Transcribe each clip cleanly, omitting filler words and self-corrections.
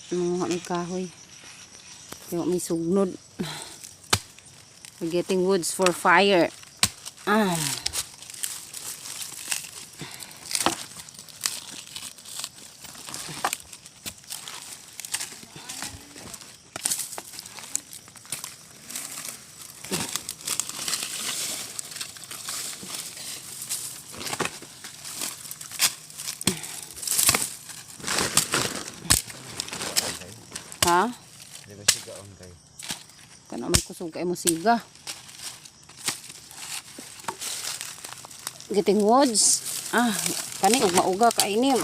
Mga may kahoy. Yung may sugnod. We're getting woods for fire. Ha? Di ba siga on kay? Kana may kusog kay mo siga. Getting woods. Kani ug mauga kay ni.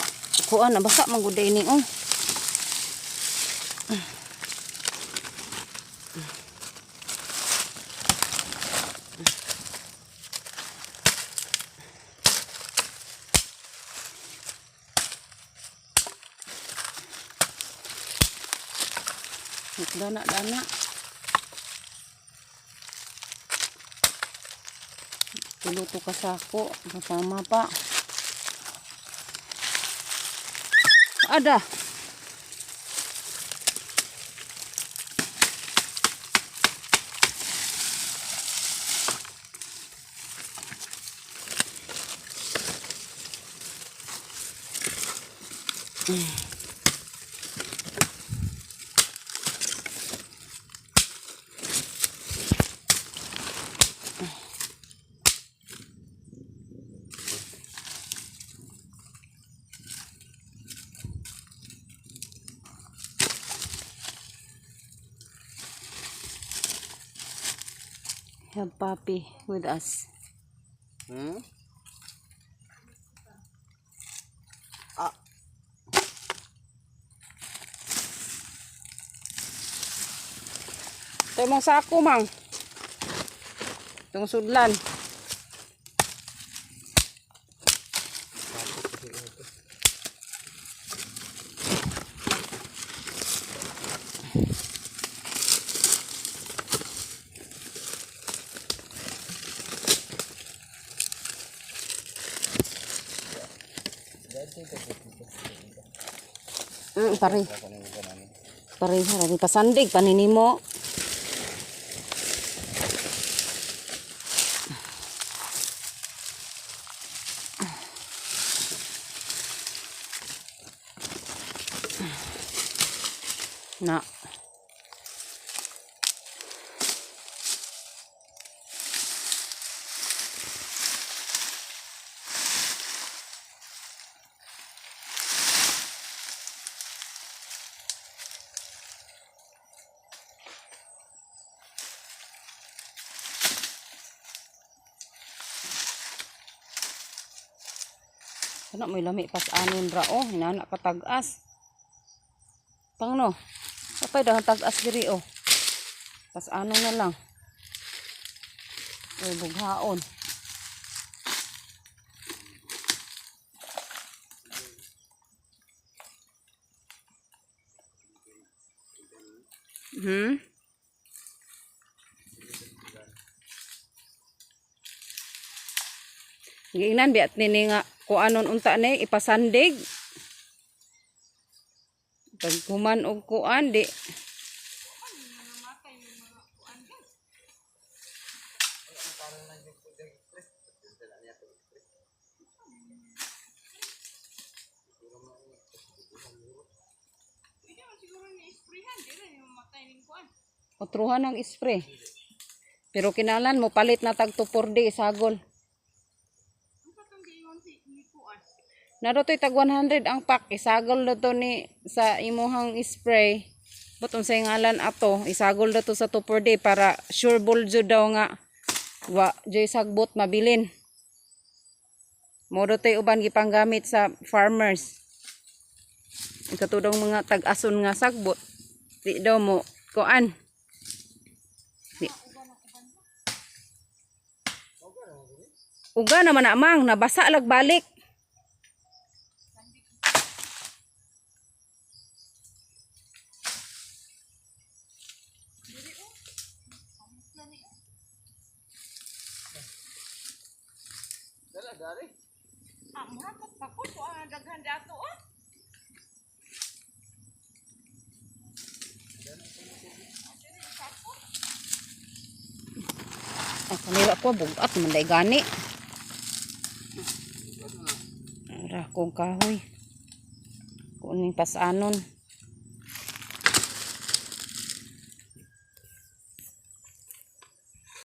Kuan nabasa man gud ini oh. Dana. Piluto ka sako. Kasama pa. Ada. Have Papi with us. Ito yung mga sako, mang. Itong sudlan. Pare harani pasandig paninimo. Na. Kana may lami pas anon ra oh, hinana ka tag-as. Tangno. Kapay daw tag-as diri oh. Pas anon na lang. Oy bughaon. Giingnan biat nini nga kuanon unta ni ipasandig. Pag kuman og kuan di. Otruhan ng spray. Pero kinalan mo palit na tag 2,4D isagol. Naro to'y tag 100 ang pack. Isagol na to ni sa imuhang spray. Butong sa ngalan ato. Isagol na to sa 2,4D para sure buljo daw nga. Wa, joy sagbot mabilin. Modo to'y uban gipanggamit sa farmers. Katudong mga tag-ason nga sagbot. Di daw mo kuan. Uga naman amang nabasa lag balik. Dala dari. Mura pa ko daghan dato oh. Kanila ko bugat man day gani. Ara kong kahoy. Kuning pasanon.